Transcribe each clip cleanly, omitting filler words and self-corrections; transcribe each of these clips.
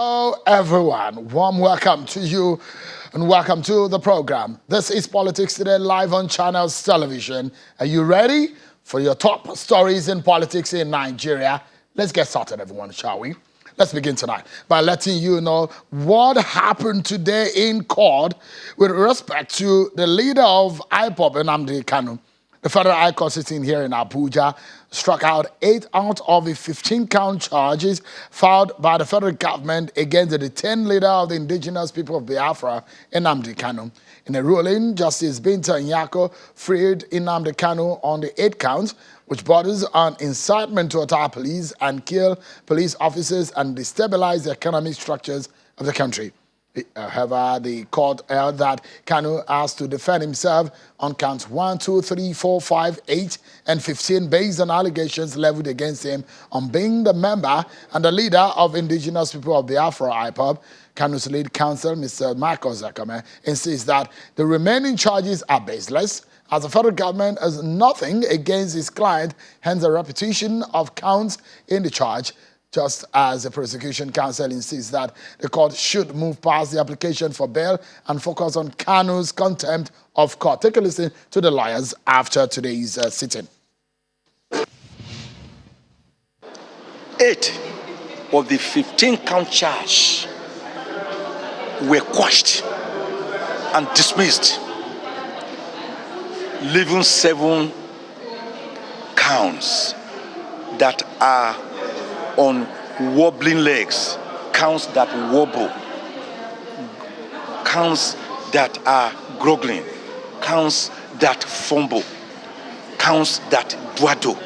Hello, everyone. Warm welcome to you and welcome to the program. This is Politics Today live on Channels Television. Are you ready for your top stories in politics in Nigeria? Let's get started, everyone, shall we? Let's begin tonight by letting you know what happened today in court with respect to the leader of IPOB, Nnamdi Kanu. The Federal High Court sitting here in Abuja struck out 8 out of the 15-count charges filed by the federal government against the detained leader of the indigenous people of Biafra, Nnamdi Kanu. In a ruling, Justice Binta Nyako freed Nnamdi Kanu on the 8 counts, which borders on incitement to attack police and kill police officers and destabilize the economic structures of the country. However, the court held that Kanu has to defend himself on counts 1, 2, 3, 4, 5, 8, and 15 based on allegations leveled against him on being the member and the leader of indigenous people of Biafra, IPOB. Kanu's lead counsel, Mr. Michael Zakame, insists that the remaining charges are baseless, as the federal government has nothing against his client, hence a repetition of counts in the charge, just as the prosecution counsel insists that the court should move past the application for bail and focus on Kanu's contempt of court. Take a listen to the lawyers after today's sitting. 8 of the 15-count charge were quashed and dismissed, leaving 7 counts that are on wobbling legs, counts that wobble, counts that are groggling, counts that fumble, counts that dwaddle.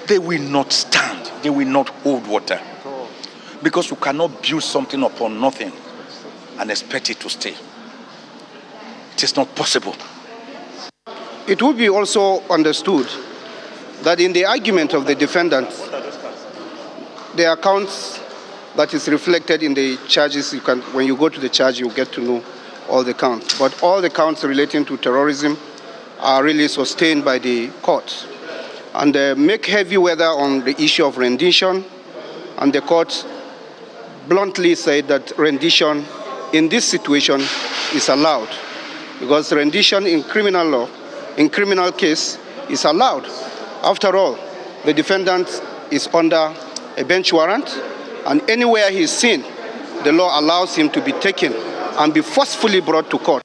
They will not stand, they will not hold water. Because you cannot build something upon nothing and expect it to stay. It is not possible. It would be also understood that in the argument of the defendant, the accounts that is reflected in the charges, when you go to the charge, you get to know all the counts. But all the counts relating to terrorism are really sustained by the court. And they make heavy weather on the issue of rendition, and the court bluntly said that rendition in this situation is allowed, because rendition in criminal law, in criminal case, is allowed. After all, the defendant is under a bench warrant, and anywhere he is seen, the law allows him to be taken and be forcefully brought to court.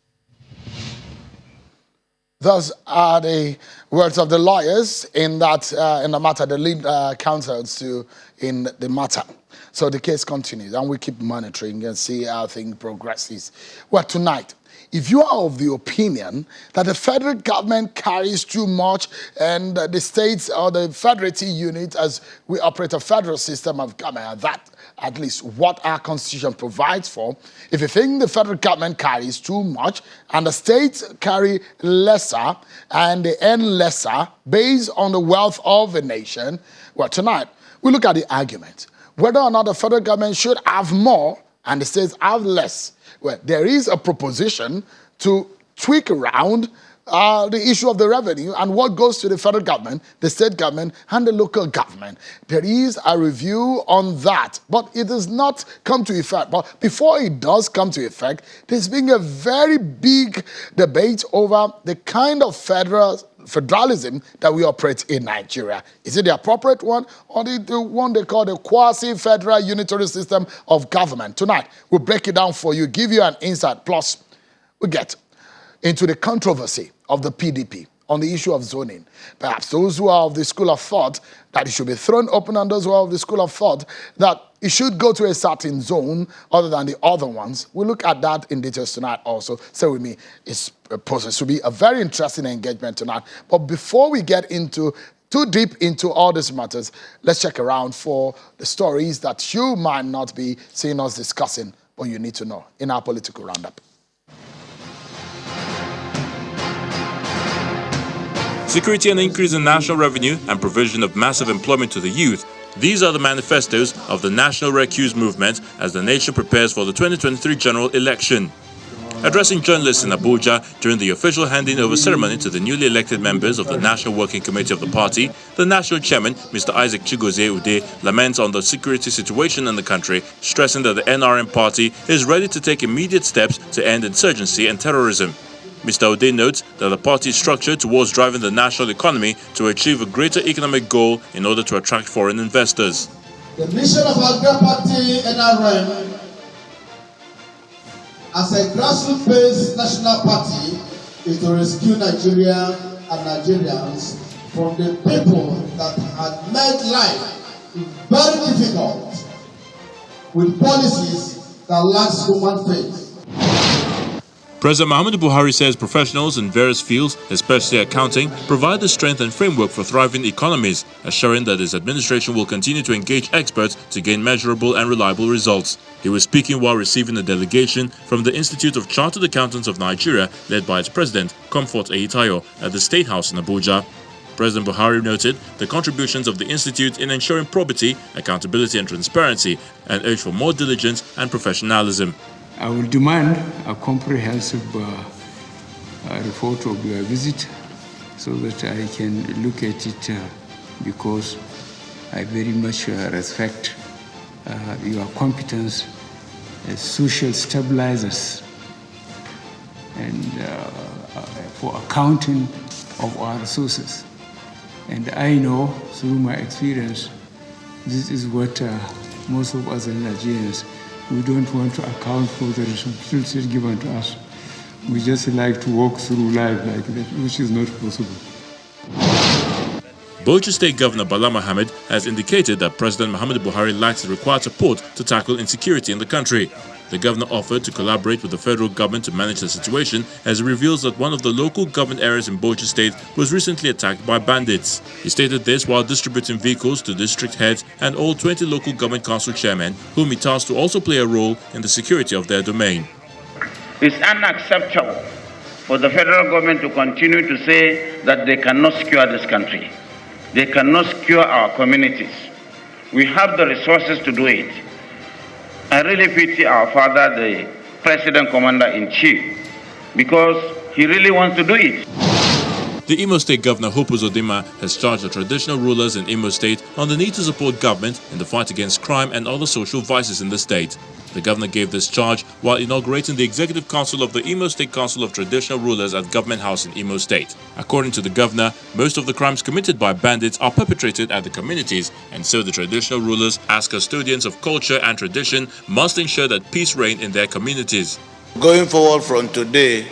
Thus are the words of the lawyers in that in the matter, the lead counsels in the matter. So the case continues, and we keep monitoring and see how things progresses. Well, tonight, if you are of the opinion that the federal government carries too much and the states or the federative unit, as we operate a federal system of government, that at least what our constitution provides for, if you think the federal government carries too much and the states carry lesser and they earn lesser based on the wealth of the nation, well, tonight we look at the argument whether or not the federal government should have more and the states have less. Well, there is a proposition to tweak around the issue of the revenue and what goes to the federal government, the state government, and the local government. There is a review on that, but it does not come to effect. But before it does come to effect, there's been a very big debate over the kind of federalism that we operate in Nigeria. Is it the appropriate one or the one they call the quasi-federal unitary system of government? Tonight, we'll break it down for you, give you an insight, plus we get into the controversy of the PDP on the issue of zoning. Perhaps those who are of the school of thought that it should be thrown open, and those who are of the school of thought that it should go to a certain zone other than the other ones. We'll look at that in details tonight also. Stay with me. It's supposed to be a very interesting engagement tonight. But before we get into too deep into all these matters, let's check around for the stories that you might not be seeing us discussing, but you need to know in our political roundup. Security and increase in national revenue and provision of massive employment to the youth. These are the manifestos of the National Recuse Movement as the nation prepares for the 2023 general election. Addressing journalists in Abuja during the official handing over ceremony to the newly elected members of the National Working Committee of the party, the national chairman, Mr. Isaac Chigozie Ude, laments on the security situation in the country, stressing that the NRM party is ready to take immediate steps to end insurgency and terrorism. Mr. Ude notes that the party is structured towards driving the national economy to achieve a greater economic goal in order to attract foreign investors. The mission of our great party, NRM, as a grassroots-based national party, is to rescue Nigeria and Nigerians from the people that had made life very difficult with policies that lack human faith. President Muhammadu Buhari says professionals in various fields, especially accounting, provide the strength and framework for thriving economies, assuring that his administration will continue to engage experts to gain measurable and reliable results. He was speaking while receiving a delegation from the Institute of Chartered Accountants of Nigeria, led by its president, Comfort Eyitayo, at the State House in Abuja. President Buhari noted the contributions of the institute in ensuring probity, accountability and transparency, and urged for more diligence and professionalism. I will demand a comprehensive report of your visit so that I can look at it because I very much respect your competence as social stabilizers and for accounting of our resources. And I know through my experience, this is what most of us in Nigerians, we don't want to account for the responsibilities given to us. We just like to walk through life like that, which is not possible. Bauchi State Governor Bala Mohammed has indicated that President Muhammadu Buhari lacks the required support to tackle insecurity in the country. The governor offered to collaborate with the federal government to manage the situation as he reveals that one of the local government areas in Bauchi State was recently attacked by bandits. He stated this while distributing vehicles to district heads and all 20 local government council chairmen, whom he tasked to also play a role in the security of their domain. It's unacceptable for the federal government to continue to say that they cannot secure this country. They cannot secure our communities. We have the resources to do it. I really pity our father, the President Commander-in-Chief, because he really wants to do it. The Imo State Governor Hope Uzodinma has charged the traditional rulers in Imo State on the need to support government in the fight against crime and other social vices in the state. The governor gave this charge while inaugurating the Executive Council of the Imo State Council of Traditional Rulers at Government House in Imo State. According to the governor, most of the crimes committed by bandits are perpetrated at the communities, and so the traditional rulers, as custodians of culture and tradition, must ensure that peace reign in their communities. Going forward from today,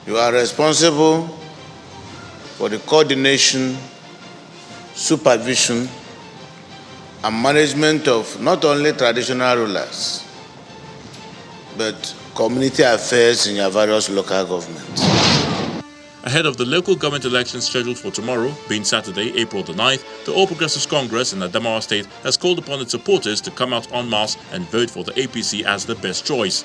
you are responsible for the coordination, supervision, and management of not only traditional rulers, but community affairs in your various local governments. Ahead of the local government elections scheduled for tomorrow, being Saturday, April the 9th, the All Progressives Congress in Adamawa State has called upon its supporters to come out en masse and vote for the APC as the best choice.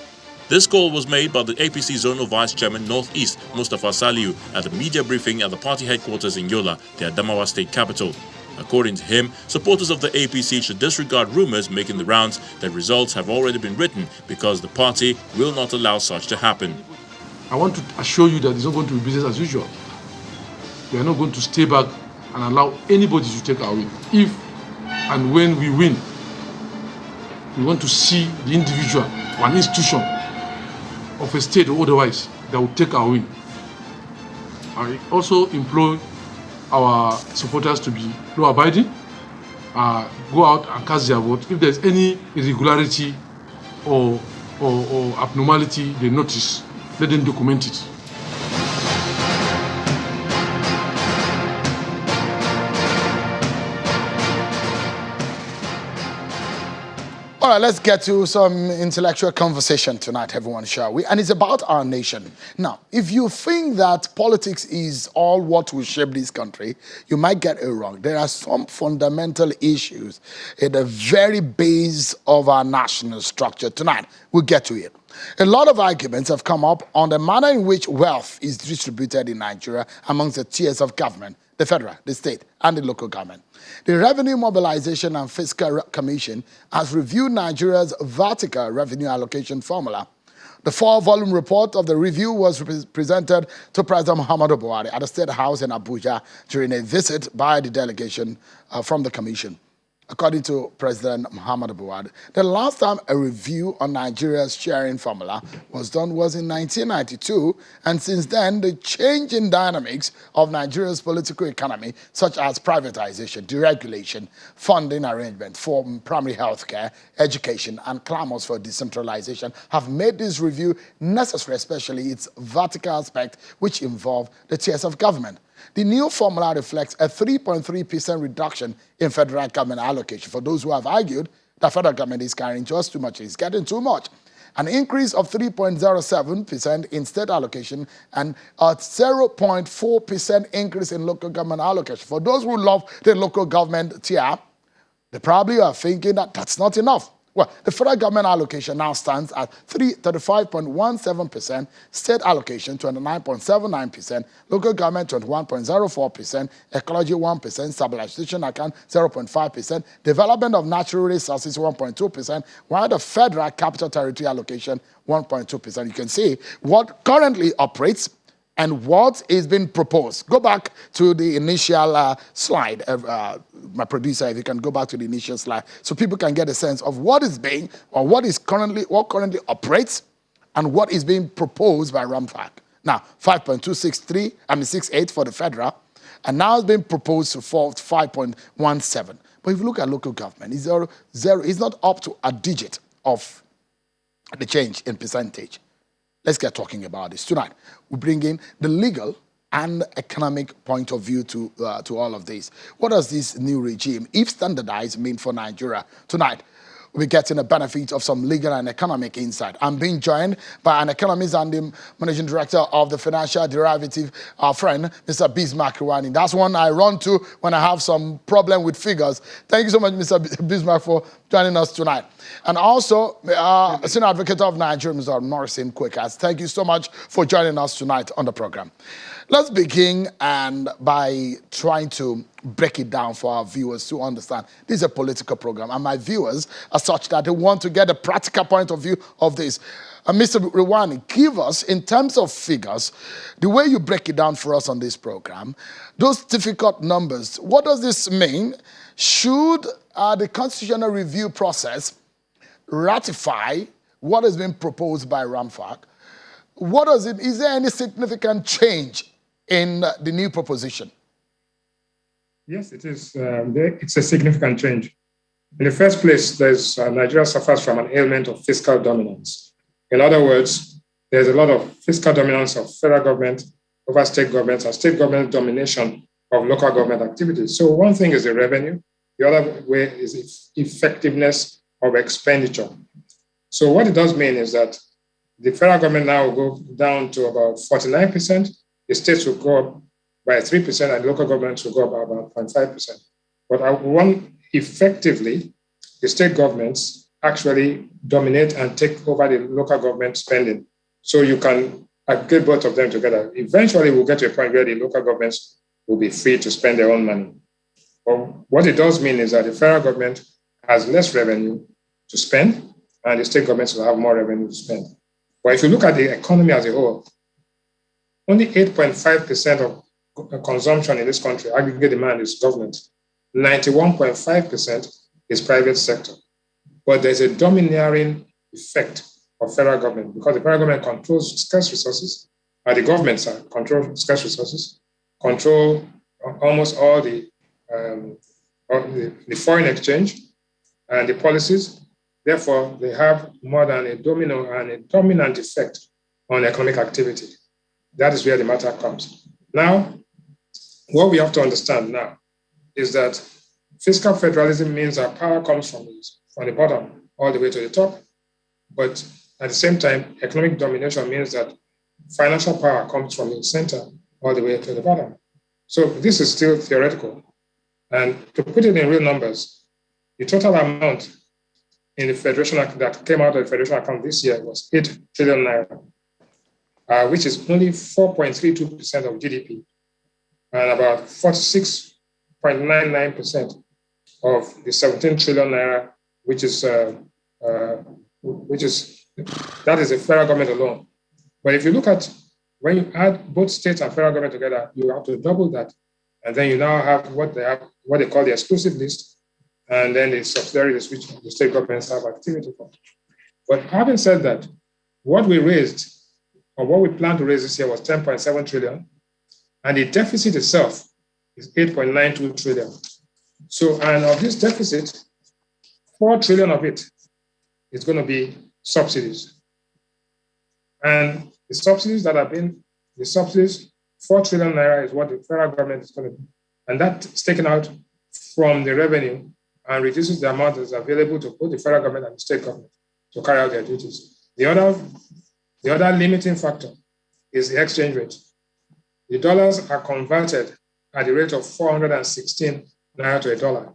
This call was made by the APC Zonal Vice Chairman Northeast, Mustafa Saliu, at a media briefing at the party headquarters in Yola, the Adamawa State capital. According to him, supporters of the APC should disregard rumors making the rounds that results have already been written because the party will not allow such to happen. I want to assure you that it's not going to be business as usual. We are not going to stay back and allow anybody to take our win. If and when we win, we want to see the individual or an institution of a state or otherwise that will take our win. I also implore our supporters to be law-abiding, go out and cast their vote. If there's any irregularity or abnormality they notice, let them document it. All right, let's get to some intellectual conversation tonight, everyone, shall we? And it's about our nation. Now, if you think that politics is all what will shape this country, you might get it wrong. There are some fundamental issues at the very base of our national structure. Tonight, we'll get to it. A lot of arguments have come up on the manner in which wealth is distributed in Nigeria amongst the tiers of government, the federal, the state, and the local government. The Revenue Mobilization and Fiscal Commission has reviewed Nigeria's vertical revenue allocation formula The 4-volume report of the review was presented to President Muhammadu Buhari at the State House in Abuja during a visit by the delegation from the Commission. According to President Muhammadu Buhari, the last time a review on Nigeria's sharing formula was done was in 1992, and since then, the change in dynamics of Nigeria's political economy, such as privatization, deregulation, funding arrangement for primary health care, education, and clamors for decentralization, have made this review necessary, especially its vertical aspect, which involve the tiers of government. The new formula reflects a 3.3% reduction in federal government allocation. For those who have argued that federal government is carrying just too much, it's getting too much. An increase of 3.07% in state allocation and a 0.4% increase in local government allocation. For those who love the local government tier, they probably are thinking that that's not enough. Well, the federal government allocation now stands at 35.17%, state allocation 29.79%, local government 21.04%, ecology 1%, stabilization account 0.5%, development of natural resources 1.2%, while the federal capital territory allocation 1.2%. You can see what currently operates and what is being proposed. Go back to the initial slide. My producer, if you can go back to the initial slide, so people can get a sense of what is being, or what currently operates, and what is being proposed by RAMFAC. Now, 5.268 for the federal, and now it's being proposed to 5.17. But if you look at local government, it's it's not up to a digit of the change in percentage. Let's get talking about this. Tonight, we bring in the legal and economic point of view to all of this. What does this new regime, if standardized, mean for Nigeria? Tonight, we're getting a benefit of some legal and economic insight. I'm being joined by an economist and the managing director of the financial derivative, our friend, Mr. Bismarck Iwani. That's one I run to when I have some problem with figures. Thank you so much, Mr. Bismarck, for joining us tonight. And also, Senior Advocate of Nigeria, Mr. Morrison Quakers. Thank you so much for joining us tonight on the program. Let's begin by trying to break it down for our viewers to understand. This is a political program, and my viewers are such that they want to get a practical point of view of this. Mr. Iwani, give us, in terms of figures, the way you break it down for us on this program, those difficult numbers, what does this mean? Should the constitutional review process ratify what has been proposed by RAMFAC? What does it, is there any significant change in the new proposition? Yes, it is. It's a significant change. In the first place, Nigeria suffers from an ailment of fiscal dominance. In other words, there's a lot of fiscal dominance of federal government over state governments and state government domination of local government activities. So one thing is the revenue. The other way is effectiveness of expenditure. So what it does mean is that the federal government now will go down to about 49%, the states will go up by 3%, and local governments will go up by about 0.5%. But effectively, the state governments actually dominate and take over the local government spending. So you can aggregate both of them together. Eventually, we'll get to a point where the local governments will be free to spend their own money. But what it does mean is that the federal government has less revenue to spend, and the state governments will have more revenue to spend. But if you look at the economy as a whole, only 8.5% of consumption in this country, aggregate demand, is government. 91.5% is private sector. But there's a domineering effect of federal government because the federal government controls scarce resources, and the governments control scarce resources, control almost all the foreign exchange and the policies. Therefore, they have more than a domino and a dominant effect on economic activity. That is where the matter comes. Now, what we have to understand now is that fiscal federalism means that power comes from the bottom all the way to the top. But at the same time, economic domination means that financial power comes from the center all the way to the bottom. So this is still theoretical. And to put it in real numbers, the total amount in the federation that came out of the federation account this year was 8 trillion naira, which is only 4.32% of GDP and about 46.99% of the 17 trillion naira, which is That is the federal government alone. But if you look at when you add both states and federal government together, you have to double that. And then you now have what they call the exclusive list, and then the subsidiary list, which the state governments have activity for. But having said that, what we raised, or what we plan to raise this year was 10.7 trillion, and the deficit itself is 8.92 trillion. So, and of this deficit, 4 trillion of it is going to be subsidies. And the subsidies, 4 trillion naira is what the federal government is going to do. And that's taken out from the revenue and reduces the amount that's available to both the federal government and the state government to carry out their duties. The other limiting factor is the exchange rate. The dollars are converted at the rate of 416 naira to a dollar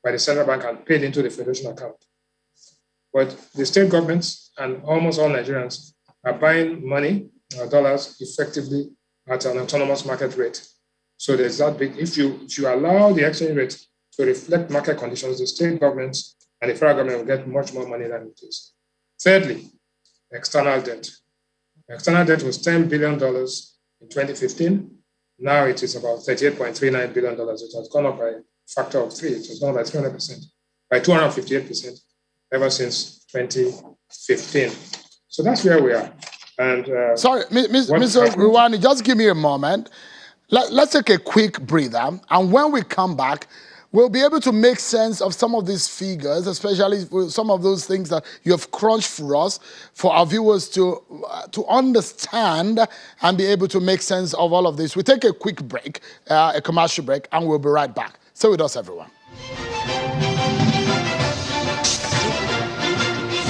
by the central bank and paid into the federation account. But the state governments and almost all Nigerians are buying money, dollars, effectively at an autonomous market rate. So there's that big, if you allow the exchange rate to reflect market conditions, the state governments and the federal government will get much more money than it is. Thirdly, external debt. External debt was $10 billion in 2015. Now it is about $38.39 billion. It has gone up by a factor of 3. It has gone up by 300%, by 258% ever since 2015. So that's where we are. And sorry, Mr. Ruwani, just give me a moment. Let's take a quick breather, and when we come back, we'll be able to make sense of some of these figures, especially some of those things that you have crunched for us, for our viewers to understand and be able to make sense of all of this. We take a quick break, a commercial break, and we'll be right back. Stay with us, everyone.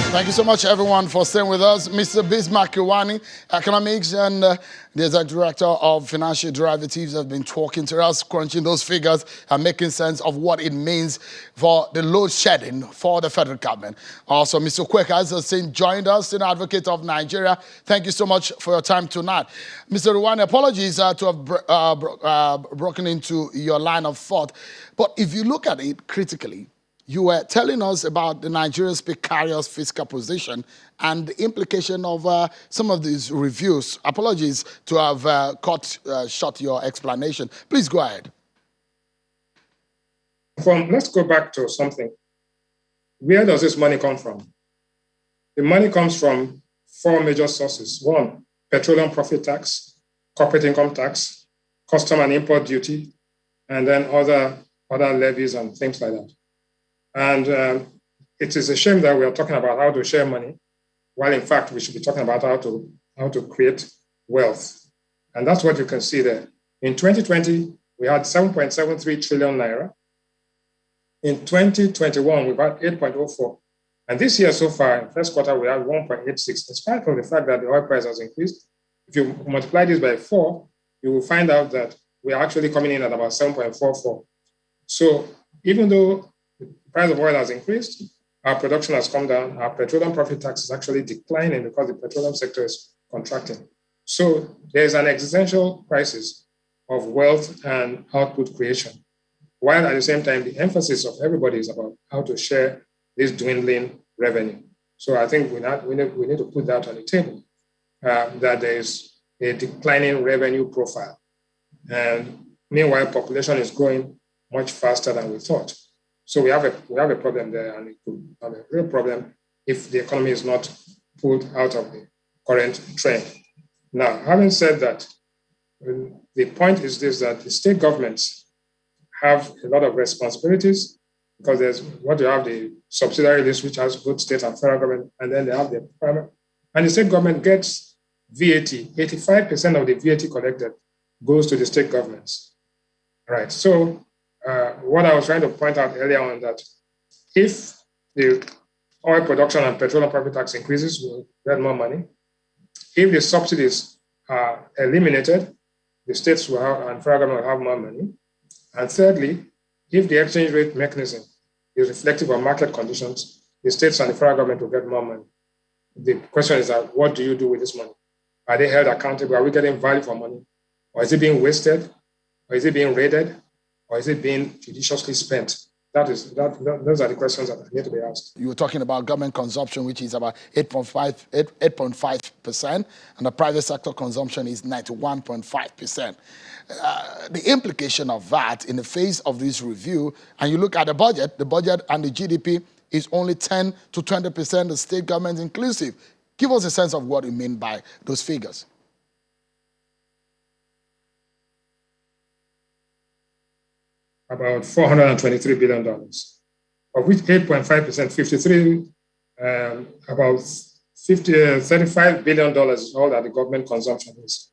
Thank you so much, everyone, for staying with us. Mr. Bismarck Kiwani, Economics and the Executive Director of Financial Derivatives, have been talking to us, crunching those figures and making sense of what it means for the load shedding for the federal government. Also, Mr. Kwek has joined us, Senior Advocate of Nigeria. Thank you so much for your time tonight. Mr. Ruwani, apologies to have broken into your line of thought, but if you look at it critically, you were telling us about the Nigeria's precarious fiscal position and the implication of some of these reviews. Apologies to have cut short your explanation. Please go ahead. Let's go back to something. Where does this money come from? The money comes from 4 major sources. 1, petroleum profit tax, corporate income tax, custom and import duty, and then other levies and things like that. And it is a shame that we are talking about how to share money, while in fact we should be talking about how to create wealth. And that's what you can see there. In 2020, we had 7.73 trillion naira. In 2021, we've had 8.04. And this year so far, in first quarter, we have 1.86. In spite of the fact that the oil price has increased, if you multiply this by 4, you will find out that we are actually coming in at about 7.44. So even though the price of oil has increased, our production has come down, our petroleum profit tax is actually declining because the petroleum sector is contracting. So there's an existential crisis of wealth and output creation, while at the same time, the emphasis of everybody is about how to share this dwindling revenue. So I think we need to put that on the table, that there is a declining revenue profile. And meanwhile, population is growing much faster than we thought. So we have a problem there, and it could have a real problem if the economy is not pulled out of the current trend. Now, having said that, the point is this, that the state governments have a lot of responsibilities, because there's what you have the subsidiary list, which has both state and federal government, and then they have the primary. And the state government gets VAT. 85% of the VAT collected goes to the state governments. Right. So what I was trying to point out earlier on, that if the oil production and petroleum profit tax increases, we'll get more money. If the subsidies are eliminated, the states will have, and federal government will have more money. And thirdly, if the exchange rate mechanism is reflective of market conditions, the states and the federal government will get more money. The question is that, what do you do with this money? Are they held accountable? Are we getting value for money? Or is it being wasted? Or is it being raided? Or is it being judiciously spent Those are the questions that need to be asked. You were talking about government consumption, which is about 8.5%, and the private sector consumption is 91.5%. The implication of that in the face of this review, and you look at the budget and the GDP is only 10 to 20% the state government inclusive. Give us a sense of what you mean by those figures. About $423 billion, of which 8.5%, 53, about $35 billion is all that the government consumption is,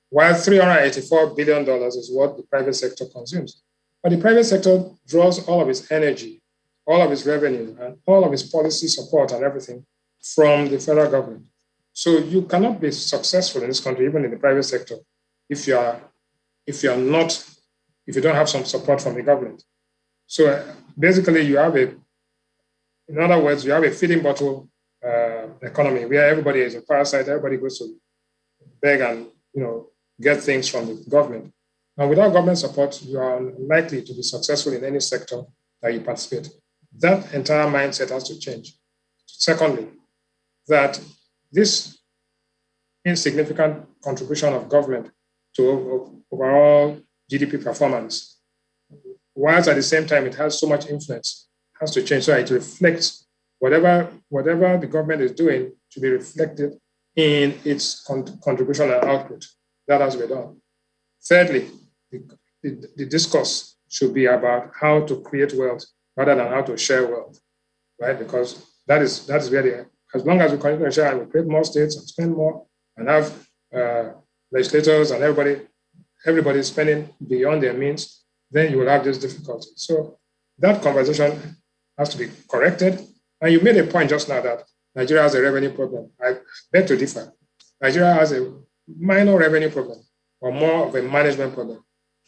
while $384 billion is what the private sector consumes. But the private sector draws all of its energy, all of its revenue, and all of its policy support and everything from the federal government. So you cannot be successful in this country, even in the private sector, if you don't have some support from the government. So basically, you have a feeding bottle economy where everybody is a parasite. Everybody goes to beg and get things from the government. And without government support, you are unlikely to be successful in any sector that you participate. That entire mindset has to change. Secondly, that this insignificant contribution of government to overall GDP performance, whilst at the same time it has so much influence, has to change so it reflects whatever the government is doing to be reflected in its contribution and output. That has to be done. Thirdly, the discourse should be about how to create wealth rather than how to share wealth, right? Because that is where as long as we continue to share and we create more states and spend more and have legislators and everybody spending beyond their means, then you will have this difficulty. So that conversation has to be corrected. And you made a point just now that Nigeria has a revenue problem. I beg to differ. Nigeria has a minor revenue problem, or more of a management problem.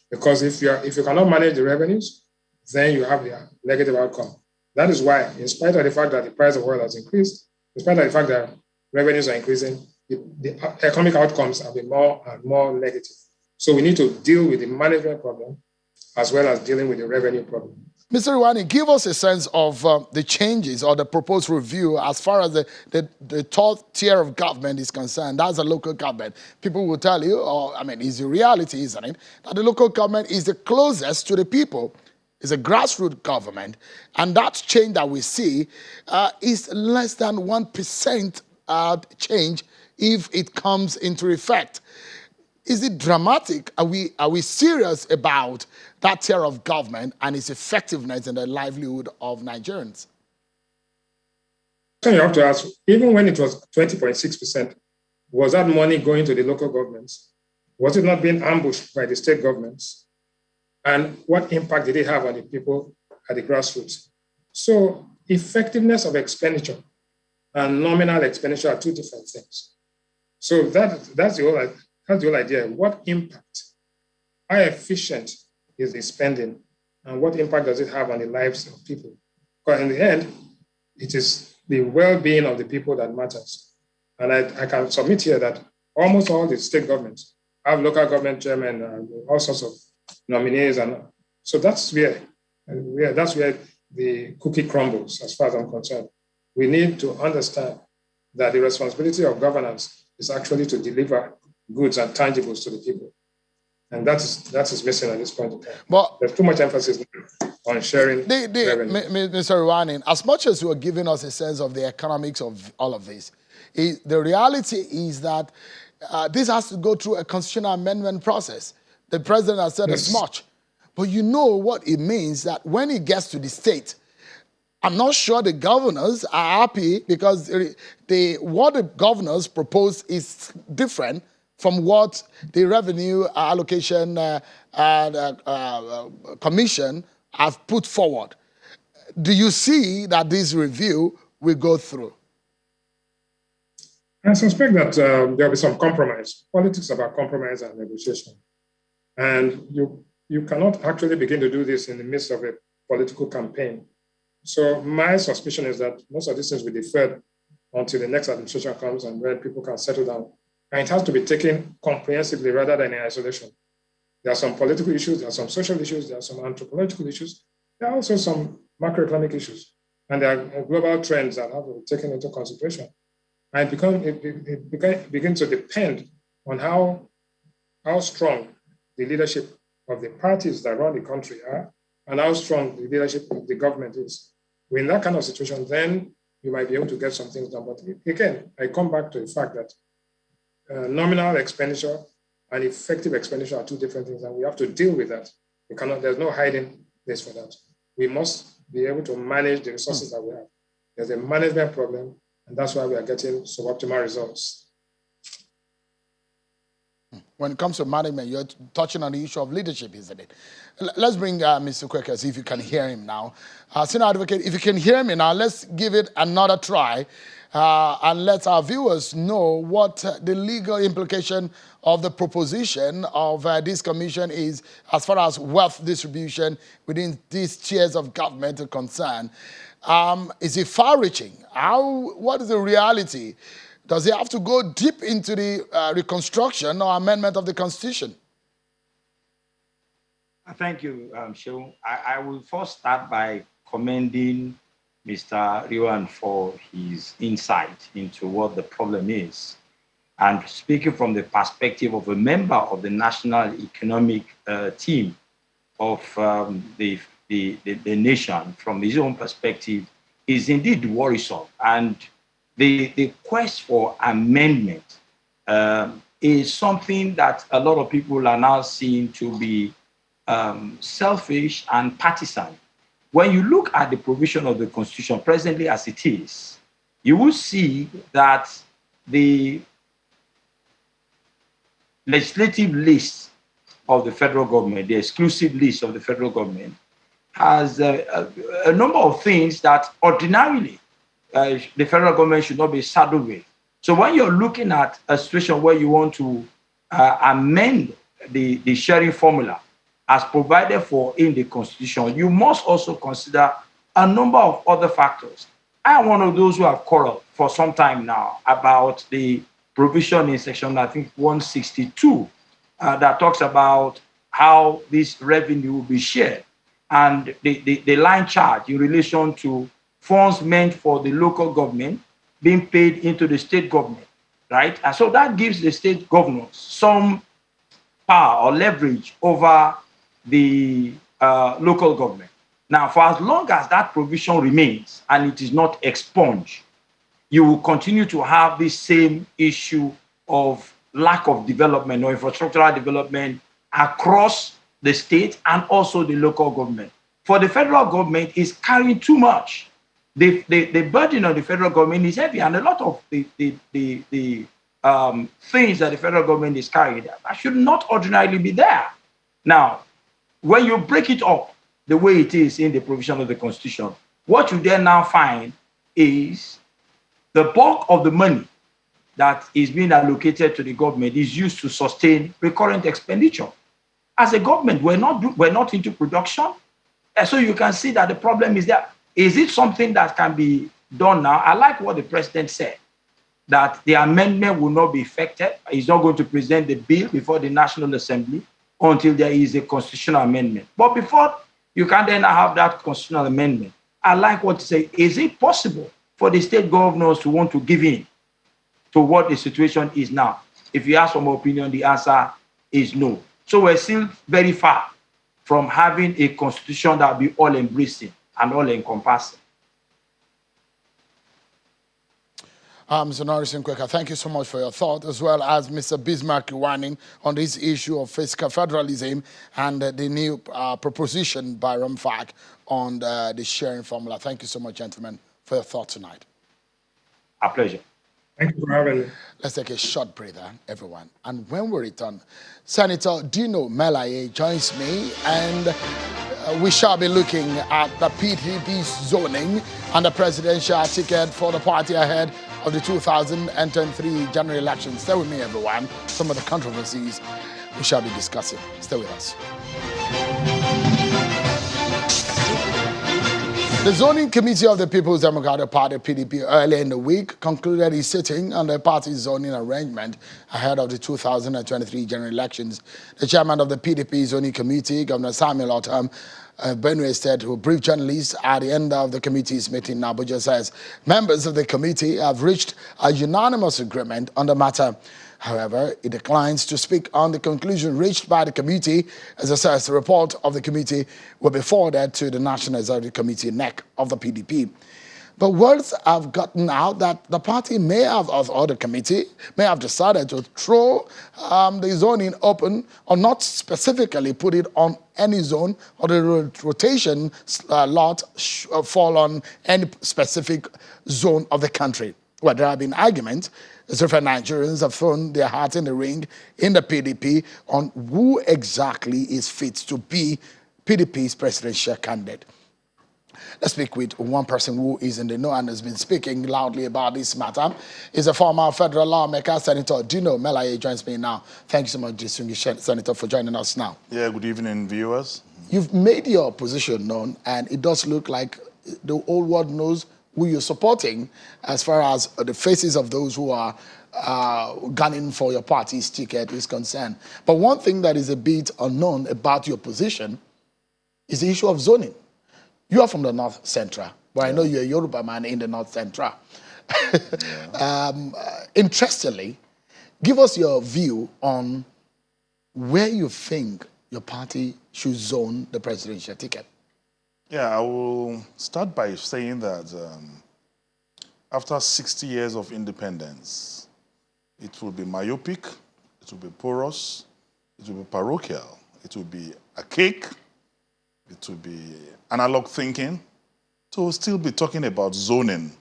Because if you cannot manage the revenues, then you have the negative outcome. That is why, in spite of the fact that the price of oil has increased, in spite of the fact that revenues are increasing, the economic outcomes have been more and more negative. So we need to deal with the management problem as well as dealing with the revenue problem. Mr. Ruwani, give us a sense of the changes or the proposed review as far as the third tier of government is concerned. That's the local government. People will tell you, it's a reality, isn't it, that the local government is the closest to the people. It's a grassroots government. And that change that we see is less than 1% change if it comes into effect. Is it dramatic? Are we serious about that tier of government and its effectiveness in the livelihood of Nigerians? So you have to ask, even when it was 20.6%, was that money going to the local governments? Was it not being ambushed by the state governments? And what impact did it have on the people at the grassroots? So effectiveness of expenditure and nominal expenditure are two different things. So that's the whole idea. What impact, how efficient is the spending, and what impact does it have on the lives of people? Because in the end, it is the well-being of the people that matters. And I can submit here that almost all the state governments have local government chairmen and all sorts of nominees. And so that's where the cookie crumbles, as far as I'm concerned. We need to understand that the responsibility of governance is actually to deliver goods and tangibles to the people. And that is missing at this point in time. But there's too much emphasis on sharing revenue. Mr. Ruwani, as much as you are giving us a sense of the economics of all of this, the reality is that this has to go through a constitutional amendment process. The president has said as much. But you know what it means that when it gets to the state, I'm not sure the governors are happy because what the governors propose is different from what the Revenue Allocation Commission have put forward. Do you see that this review will go through? I suspect that there will be some compromise. Politics about compromise and negotiation. And you cannot actually begin to do this in the midst of a political campaign. So my suspicion is that most of these things will be deferred until the next administration comes and where people can settle down. And it has to be taken comprehensively rather than in isolation. There are some political issues, there are some social issues, there are some anthropological issues, There are also some macroeconomic issues, and there are global trends that have to be taken into consideration. And it begins to depend on how strong the leadership of the parties that run the country are and how strong the leadership of the government is. In that kind of situation, then you might be able to get some things done. But again, I come back to the fact that nominal expenditure and effective expenditure are two different things, and we have to deal with that. There's no hiding this for that. We must be able to manage the resources that we have. There's a management problem, and that's why we are getting suboptimal results. When it comes to management, you're touching on the issue of leadership, isn't it? Let's bring Mr. Quaker, see if you can hear him now. Senior Advocate, if you can hear me now, let's give it another try and let our viewers know what the legal implication of the proposition of this commission is as far as wealth distribution within these tiers of government are concerned. Is it far-reaching? What is the reality? Does it have to go deep into the reconstruction or amendment of the Constitution? Thank you, Shehu. I will first start by commending Mr. Riwan for his insight into what the problem is. And speaking from the perspective of a member of the National Economic Team of the nation, from his own perspective, is indeed worrisome. And the quest for amendment is something that a lot of people are now seeing to be selfish and partisan. When you look at the provision of the Constitution presently as it is, you will see that the legislative list of the federal government, the exclusive list of the federal government, has a number of things that ordinarily the federal government should not be saddled with. So when you're looking at a situation where you want to amend the sharing formula as provided for in the Constitution, you must also consider a number of other factors. I am one of those who have quarreled for some time now about the provision in section, I think, 162, that talks about how this revenue will be shared and the line charge in relation to funds meant for the local government being paid into the state government, right? And so that gives the state governors some power or leverage over the local government. Now, for as long as that provision remains and it is not expunged, you will continue to have this same issue of lack of development or infrastructural development across the state and also the local government. For the federal government, is carrying too much. The burden of the federal government is heavy, and a lot of the things that the federal government is carrying should not ordinarily be there. Now, when you break it up the way it is in the provision of the Constitution, what you then now find is the bulk of the money that is being allocated to the government is used to sustain recurrent expenditure. As a government, we're not into production, and so you can see that the problem is there. Is it something that can be done now? I like what the president said, that the amendment will not be effected. He's not going to present the bill before the National Assembly until there is a constitutional amendment. But before you can then have that constitutional amendment, I like what to say. Is it possible for the state governors to want to give in to what the situation is now? If you ask for my opinion, the answer is no. So we're still very far from having a constitution that will be all-embracing and all-encompassing. Mr. Norris Quaker, thank you so much for your thought, as well as Mr. Bismarck Iwaning on this issue of fiscal federalism and the new proposition by RMFAC on the sharing formula. Thank you so much, gentlemen, for your thought tonight. A pleasure. Thank you for having me. Let's take a short breather, everyone. And when we return, Senator Dino Melaye joins me, and we shall be looking at the PDP's zoning and the presidential ticket for the party ahead of the 2023 general elections. Stay with me, everyone. Some of the controversies we shall be discussing. Stay with us. The Zoning Committee of the People's Democratic Party, PDP, earlier in the week concluded its sitting on the party's zoning arrangement ahead of the 2023 general elections. The chairman of the PDP Zoning Committee, Governor Samuel Otam, Benue State, who briefed journalists at the end of the committee's meeting in Abuja, says members of the committee have reached a unanimous agreement on the matter. However, it declines to speak on the conclusion reached by the committee, as it says the report of the committee will be forwarded to the National Executive Committee, NEC, of the PDP. But words have gotten out that the party may have, or the committee, may have decided to throw the zoning open or not specifically put it on any zone, or the rotation lot fall on any specific zone of the country. Well, there have been arguments. Different Nigerians have thrown their hat in the ring in the PDP on who exactly is fit to be PDP's presidential candidate. Let's speak with one person who is in the know and has been speaking loudly about this matter. He's a former federal lawmaker, Senator Dino Melaye joins me now. Thank you so much, distinguished Senator, for joining us now. Yeah, good evening, viewers. You've made your position known, and it does look like the whole world knows who you're supporting as far as the faces of those who are gunning for your party's ticket is concerned. But one thing that is a bit unknown about your position is the issue of zoning. You are from the North Central, but I know you're a Yoruba man in the North Central. Interestingly, give us your view on where you think your party should zone the presidential ticket. Yeah, I will start by saying that after 60 years of independence, it will be myopic, it will be porous, it will be parochial, it will be archaic, it will be analog thinking. So we'll still be talking about zoning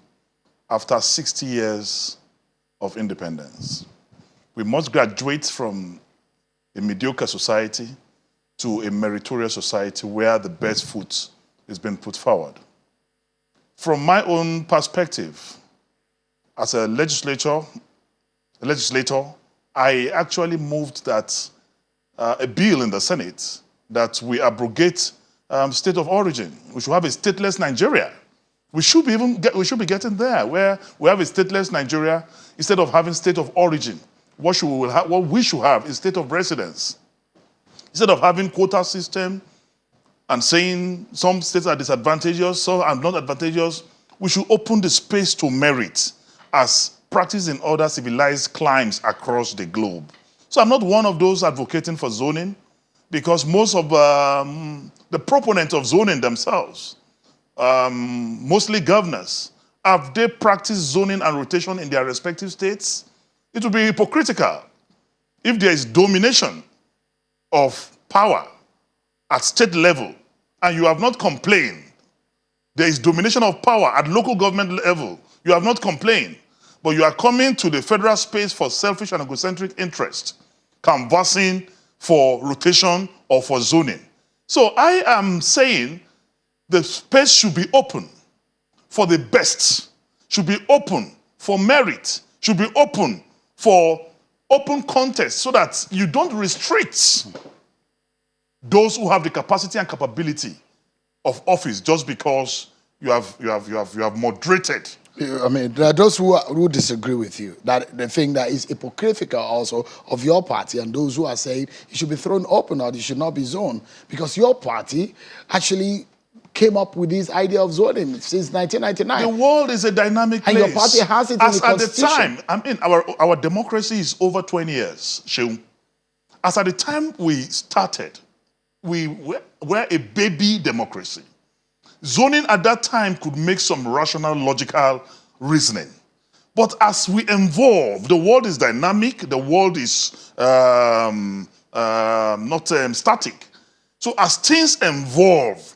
after 60 years of independence. We must graduate from a mediocre society to a meritorious society where the best foot is being put forward. From my own perspective, as a legislator, I actually moved that a bill in the Senate that we abrogate state of origin. We should have a stateless Nigeria. We should be getting there, where we have a stateless Nigeria instead of having state of origin. What we should have is state of residence. Instead of having quota system and saying some states are disadvantageous, some are not advantageous, we should open the space to merit as practiced in other civilized climes across the globe. So I'm not one of those advocating for zoning, because most of the proponents of zoning themselves, mostly governors, have they practiced zoning and rotation in their respective states? It would be hypocritical if there is domination of power at state level and you have not complained. There is domination of power at local government level. You have not complained, but you are coming to the federal space for selfish and egocentric interest, canvassing for rotation or for zoning. So I am saying the space should be open for the best, should be open for merit, should be open for open contest, so that you don't restrict those who have the capacity and capability of office just because you have moderated. I mean, there are those who disagree with you, that the thing that is hypocritical also of your party, and those who are saying it should be thrown open or it should not be zoned, because your party actually came up with this idea of zoning since 1999. The world is a dynamic place. And your party has it in the constitution. At the time, I mean, our democracy is over 20 years, Sheung. As at the time we started, we were a baby democracy. Zoning at that time could make some rational, logical reasoning. But as we evolve, the world is dynamic, the world is not static. So as things evolve,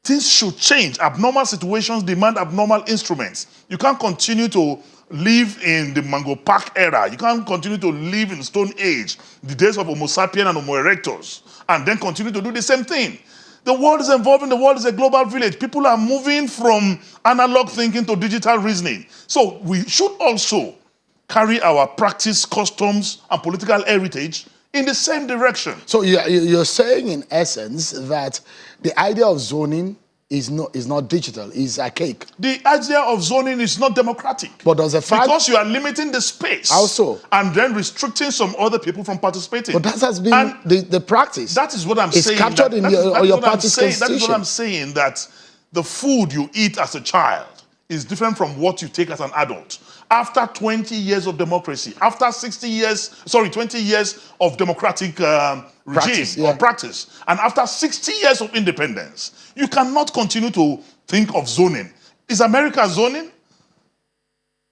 things should change. Abnormal situations demand abnormal instruments. You can't continue to live in the Mango Park era. You can't continue to live in Stone Age, the days of Homo sapien and Homo erectus, and then continue to do the same thing. The world is evolving. The world is a global village. People are moving from analog thinking to digital reasoning. So we should also carry our practice, customs, and political heritage in the same direction. So you're saying in essence that the idea of zoning is not digital, is archaic. The idea of zoning is not democratic. But does the fact... Because you are limiting the space. Also. And then restricting some other people from participating. But that has been the practice. That is what I'm saying. It's captured in your party's constitution. That is what I'm saying, that the food you eat as a child is different from what you take as an adult. After 20 years of democracy, after 20 years of democratic regime or practice, and after 60 years of independence, you cannot continue to think of zoning. Is America zoning?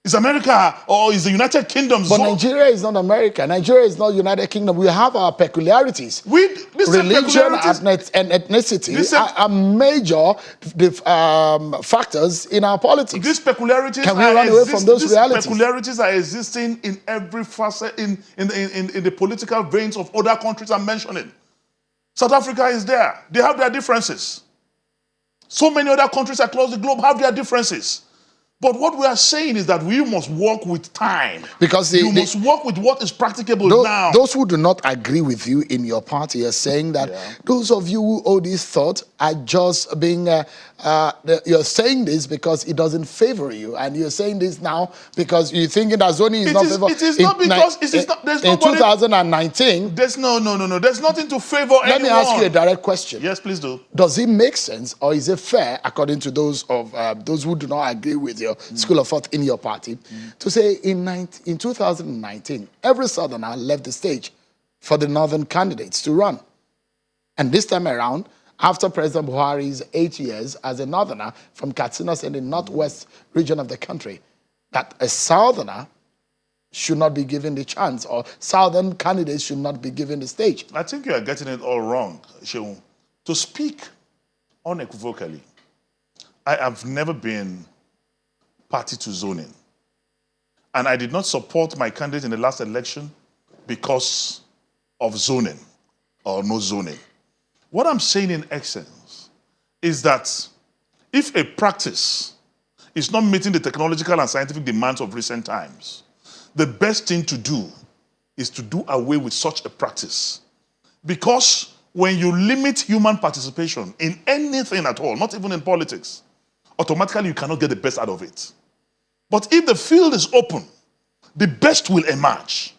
Is America or is the United Kingdom zoning? But Nigeria is not America. Nigeria is not United Kingdom. We have our peculiarities. Religion and ethnicity are major factors in our politics. These peculiarities Can we run away from those realities? Peculiarities are existing in every facet in the political veins of other countries I'm mentioning. South Africa is there. They have their differences. So many other countries across the globe have their differences. But what we are saying is that we must work with time. Because you must work with what is practicable now. Those who do not agree with you in your party are saying that those of you who hold this thought are just being... you're saying this because it doesn't favor you. And you're saying this now because you're thinking that zoning is not favorable. It is not because... In 2019... There's no. There's nothing to favor anyone. Let me ask you a direct question. Yes, please do. Does it make sense or is it fair, according to those who do not agree with your school of thought in your party, to say in 2019, every Southerner left the stage for the Northern candidates to run? And this time around, after President Buhari's 8 years as a Northerner from Katsina in the northwest region of the country, that a Southerner should not be given the chance, or Southern candidates should not be given the stage. I think you are getting it all wrong, Shehu. To speak unequivocally, I have never been party to zoning. And I did not support my candidate in the last election because of zoning or no zoning. What I'm saying in essence is that if a practice is not meeting the technological and scientific demands of recent times, the best thing to do is to do away with such a practice. Because when you limit human participation in anything at all, not even in politics, automatically you cannot get the best out of it. But if the field is open, the best will emerge.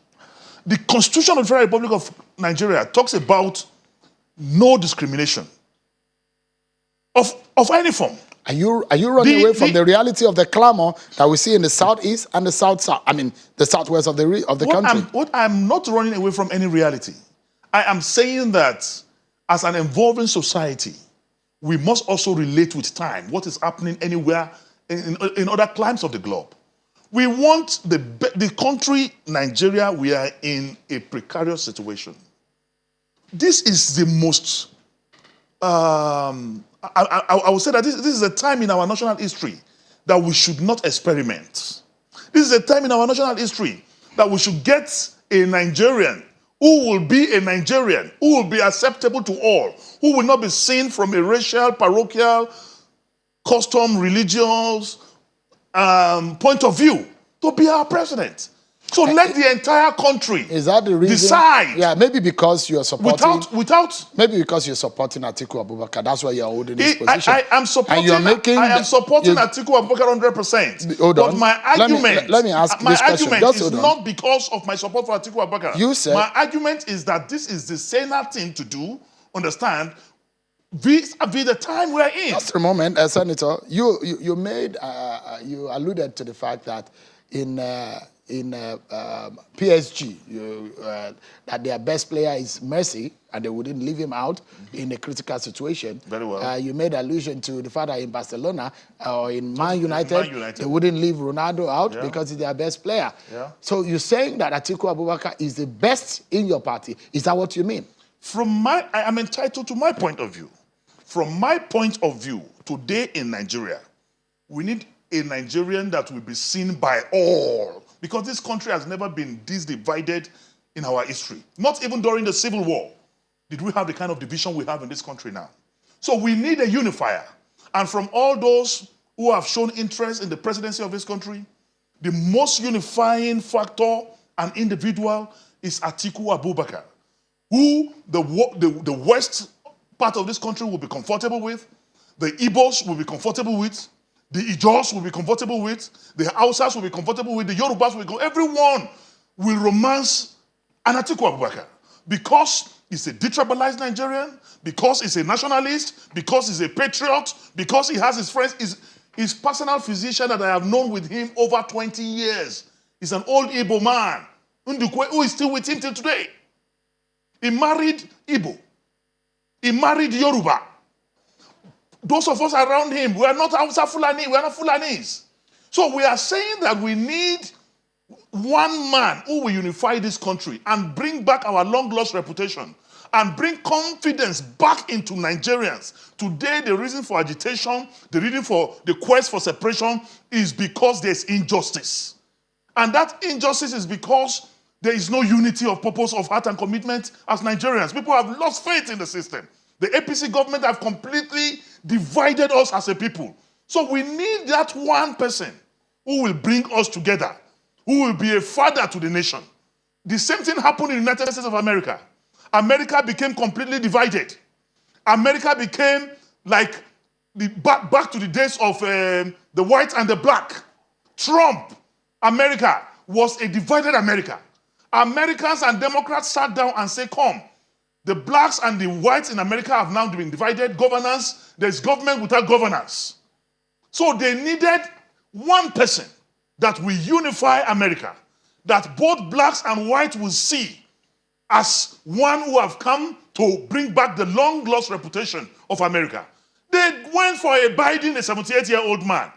The Constitution of the Federal Republic of Nigeria talks about no discrimination of any form. Are you running away from the reality of the clamor that we see in the southeast and the the southwest of the country? I'm not running away from any reality. I am saying that as an evolving society, we must also relate with time, what is happening anywhere in other climes of the globe. We want the country, Nigeria, we are in a precarious situation. This is the most, I would say that this is a time in our national history that we should not experiment. This is a time in our national history that we should get a Nigerian who will be a Nigerian, who will be acceptable to all, who will not be seen from a racial, parochial, custom, religious point of view to be our president. So let the entire country decide. Yeah, maybe because you're supporting... Maybe because you're supporting Atiku Abubakar. That's why you're holding this position. I am supporting Atiku Abubakar 100%. Hold on. But my argument, let me ask this question. Is not because of my support for Atiku Abubakar. You said... My argument is that this is the saner thing to do, understand, vis-a-vis the time we're in. Just a moment, Senator. You alluded to the fact that in PSG, that their best player is Messi, and they wouldn't leave him out in a critical situation. Very well. You made allusion to the fact that in Barcelona or in Man United, they wouldn't leave Ronaldo out because he's their best player. Yeah. So you're saying that Atiku Abubakar is the best in your party. Is that what you mean? I am entitled to my point of view. From my point of view, today in Nigeria, we need a Nigerian that will be seen by all. Because this country has never been this divided in our history. Not even during the Civil War did we have the kind of division we have in this country now. So we need a unifier. And from all those who have shown interest in the presidency of this country, the most unifying factor and individual is Atiku Abubakar, who the west part of this country will be comfortable with, the Igbos will be comfortable with, the Ijos will be comfortable with, the Hausas will be comfortable with, the Yorubas will be everyone will romance an Atiku Abubakar because he's a detribalized Nigerian, because he's a nationalist, because he's a patriot, because he has his friends, his personal physician that I have known with him over 20 years. He's an old Igbo man, Ndukwe, who is still with him till today. He married Igbo. He married Yoruba. Those of us around him, we are not Hausa Fulani, we are not Fulanis. So we are saying that we need one man who will unify this country and bring back our long-lost reputation and bring confidence back into Nigerians. Today, the reason for agitation, the reason for the quest for separation is because there's injustice. And that injustice is because there is no unity of purpose, of heart and commitment as Nigerians. People have lost faith in the system. The APC government have completely divided us as a people. So we need that one person who will bring us together, who will be a father to the nation. The same thing happened in the United States of America. America became completely divided. America became like back to the days of the white and the black. Trump, America, was a divided America. Americans and Democrats sat down and said, come, the blacks and the whites in America have now been divided. Governance, there's government without governance. So they needed one person that will unify America, that both blacks and whites will see as one who have come to bring back the long-lost reputation of America. They went for a Biden, a 78-year-old man,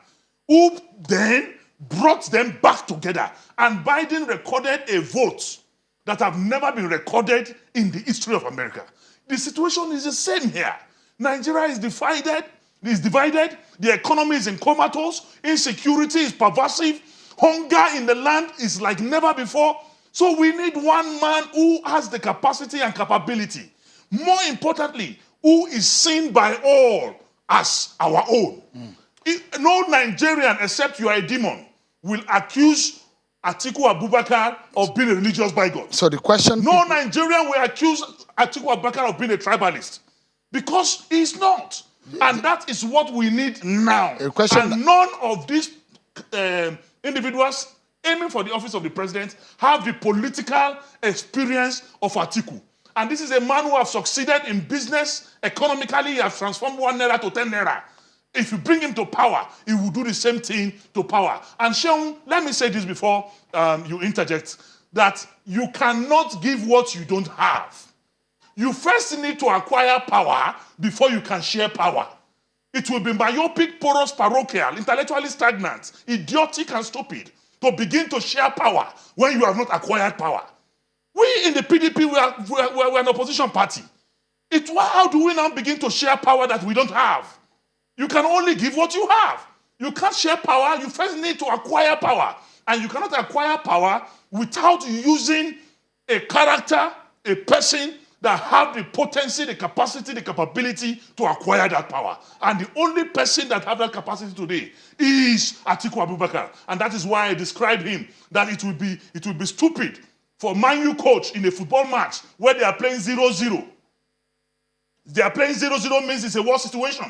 who then brought them back together. And Biden recorded a vote that have never been recorded in the history of America. The situation is the same here. Nigeria is divided. The economy is in comatose. Insecurity is pervasive. Hunger in the land is like never before. So we need one man who has the capacity and capability. More importantly, who is seen by all as our own. No Nigerian, except you are a demon, will accuse Atiku Abubakar of being a religious bigot. So the question... No Nigerian will accuse Atiku Abubakar of being a tribalist. Because he's not. And that is what we need now. And none of these individuals aiming for the office of the president have the political experience of Atiku. And this is a man who has succeeded in business. Economically, he has transformed 1 naira to 10 naira. If you bring him to power, he will do the same thing to power. And Sheung, let me say this before you interject, that you cannot give what you don't have. You first need to acquire power before you can share power. It will be myopic, porous, parochial, intellectually stagnant, idiotic, and stupid to begin to share power when you have not acquired power. We in the PDP, we're an opposition party. How do we now begin to share power that we don't have? You can only give what you have. You can't share power. You first need to acquire power. And you cannot acquire power without using a character, a person that have the potency, the capacity, the capability to acquire that power. And the only person that have that capacity today is Atiku Abubakar. And that is why I describe him, that it will be stupid for Man U coach in a football match where they are playing 0-0. They are playing 0-0 means it's a war situation.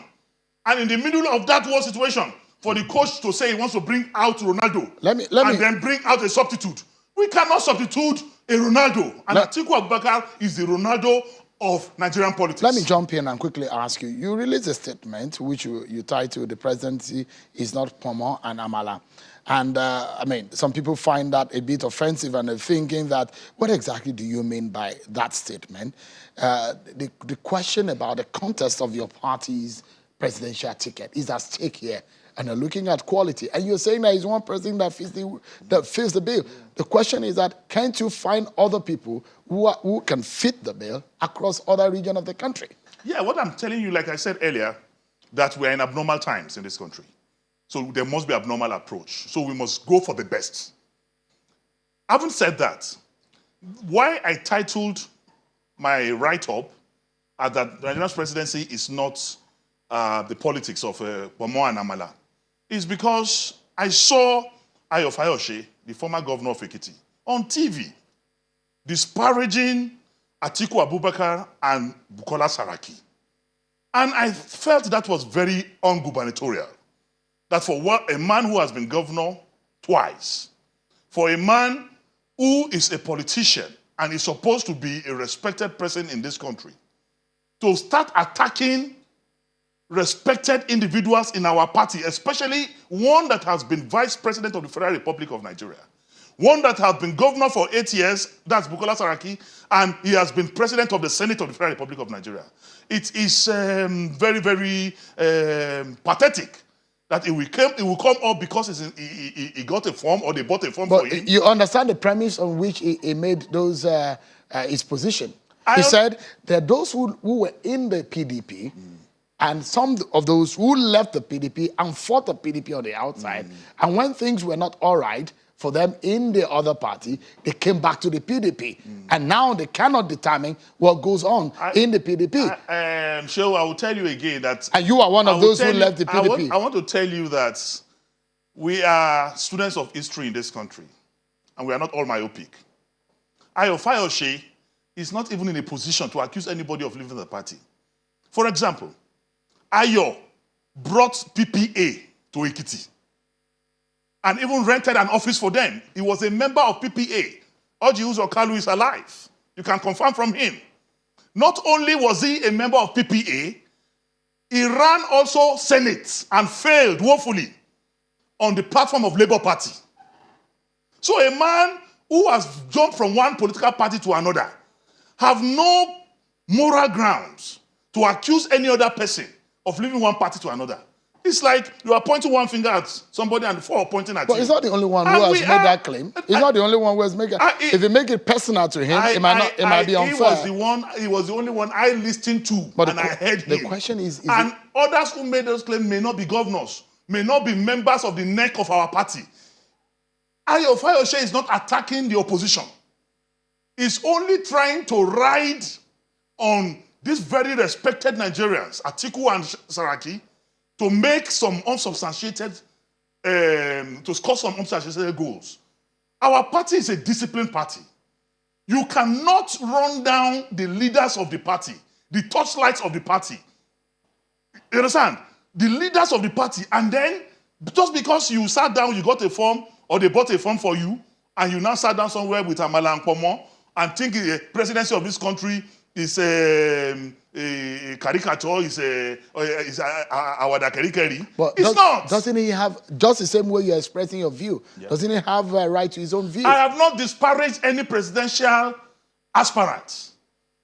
And in the middle of that war situation, for the coach to say he wants to bring out Ronaldo and then bring out a substitute. We cannot substitute a Ronaldo. And Atiku Abubakar is the Ronaldo of Nigerian politics. Let me jump in and quickly ask you. You released a statement which you titled "The Presidency is not Pomo and Amala." And some people find that a bit offensive and are thinking that, what exactly do you mean by that statement? The question about the contest of your party's presidential ticket is at stake here. And you're looking at quality. And you're saying that he's one person that fits the bill. The question is that, can't you find other people who can fit the bill across other regions of the country? Yeah, what I'm telling you, like I said earlier, that we're in abnormal times in this country. So there must be an abnormal approach. So we must go for the best. Having said that, why I titled my write-up that Nigeria's presidency is not the politics of Pomo and Amala is because I saw Ayo Fayose, the former governor of Ekiti, on TV disparaging Atiku Abubakar and Bukola Saraki. And I felt that was very ungubernatorial. That for a man who has been governor twice, for a man who is a politician and is supposed to be a respected person in this country, to start attacking respected individuals in our party, especially one that has been vice president of the Federal Republic of Nigeria, one that has been governor for 8 years, that's Bukola Saraki, and he has been president of the Senate of the Federal Republic of Nigeria. It is very, very pathetic that it will come up because he got a form or they bought a form for him. You understand the premise on which he made those his position. He said that those who were in the PDP and some of those who left the PDP and fought the PDP on the outside, and when things were not all right for them in the other party, they came back to the PDP. And now they cannot determine what goes on in the PDP. Shehu, I will tell you again that... And you are one of those who left the PDP. I want to tell you that we are students of history in this country, and we are not all myopic. Ayo Fayose is not even in a position to accuse anybody of leaving the party. For example, Ayo brought PPA to Ekiti and even rented an office for them. He was a member of PPA. Oji Uzor Kalu is alive. You can confirm from him. Not only was he a member of PPA, he ran also Senate and failed woefully on the platform of Labour Party. So a man who has jumped from one political party to another have no moral grounds to accuse any other person of leaving one party to another. It's like you are pointing one finger at somebody and four pointing at you. But he's not the only one who has made that claim. He's not the only one who has made it. If you make it personal to him, it might be unfair. He was the only one I listened to and I heard him. The question is and others who made those claims may not be governors, may not be members of the neck of our party. Ayo Fayose is not attacking the opposition. He's only trying to ride on these very respected Nigerians, Atiku and Saraki, to make some unsubstantiated, to score some unsubstantiated goals. Our party is a disciplined party. You cannot run down the leaders of the party, the torchlights of the party. You understand? The leaders of the party, and then just because you sat down, you got a form, or they bought a form for you, and you now sat down somewhere with Amala and Pomo, and think the presidency of this country is a caricature, is Awada Kerikeri. It's not. Doesn't he have, just the same way you're expressing your view, doesn't he have a right to his own view? I have not disparaged any presidential aspirant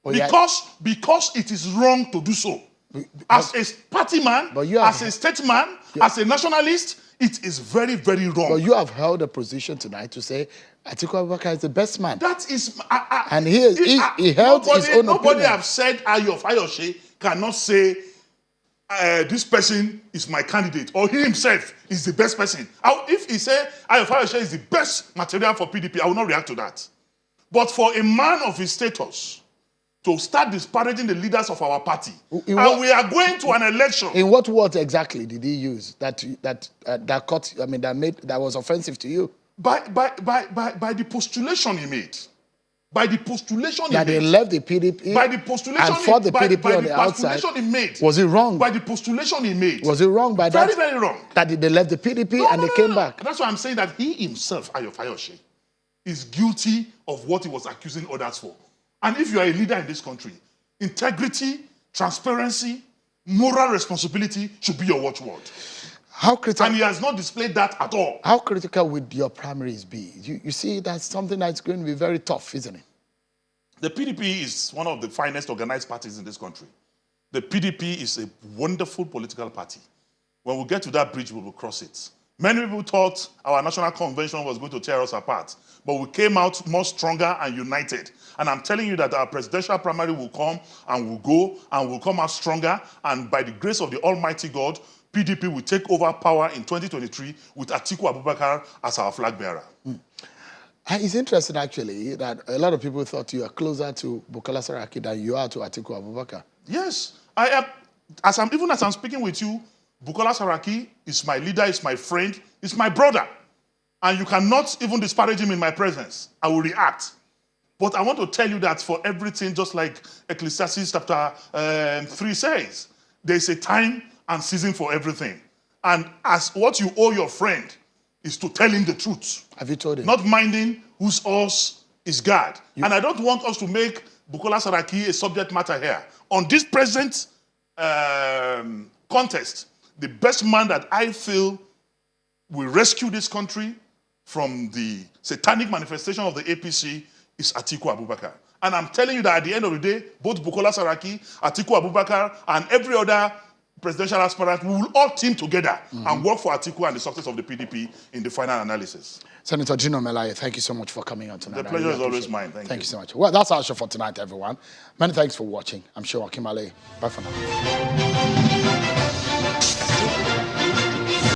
because it is wrong to do so. As a party man, as a statesman, as a nationalist, it is very, very wrong. But you have held a position tonight to say Atiku Abubakar is the best man. That is... and he held his own opinion. Nobody have said Ayo Fayose cannot say this person is my candidate or he himself is the best person. If he say Ayo Fayose is the best material for PDP, I will not react to that. But for a man of his status to start disparaging the leaders of our party, we are going to an election. In what words exactly did he use that was offensive to you? By the postulation he made. By the postulation he made. That they left the PDP by the postulation and fought the PDP on the outside. He made. Was it wrong? By the postulation he made. Was it wrong by that? Very, very wrong. That they left the PDP and they came back. That's why I'm saying that he himself, Ayo Fayose, is guilty of what he was accusing others for. And if you are a leader in this country, integrity, transparency, moral responsibility should be your watchword. How critical? And he has not displayed that at all. How critical would your primaries be? You see, that's something that's going to be very tough, isn't it? The PDP is one of the finest organized parties in this country. The PDP is a wonderful political party. When we get to that bridge, we will cross it. Many people thought our national convention was going to tear us apart, but we came out more stronger and united. And I'm telling you that our presidential primary will come and will go and will come out stronger. And by the grace of the Almighty God, PDP will take over power in 2023 with Atiku Abubakar as our flag bearer. It's interesting, actually, that a lot of people thought you are closer to Bukola Saraki than you are to Atiku Abubakar. Yes. I am. Even as I'm speaking with you, Bukola Saraki is my leader, is my friend, is my brother. And you cannot even disparage him in my presence. I will react. But I want to tell you that for everything, just like Ecclesiastes chapter 3 says, there's a time and season for everything. And as what you owe your friend is to tell him the truth. Have you told him? Not minding whose horse is God. And I don't want us to make Bukola Saraki a subject matter here. On this present contest, the best man that I feel will rescue this country from the satanic manifestation of the APC is Atiku Abubakar. And I'm telling you that at the end of the day, both Bukola Saraki, Atiku Abubakar, and every other presidential aspirant, we will all team together and work for Atiku and the success of the PDP in the final analysis. Senator Gino Melaye, thank you so much for coming on tonight. The pleasure is always mine. Thank you so much. Well, that's our show for tonight, everyone. Many thanks for watching. I'm sure Akim Ale. Bye for now.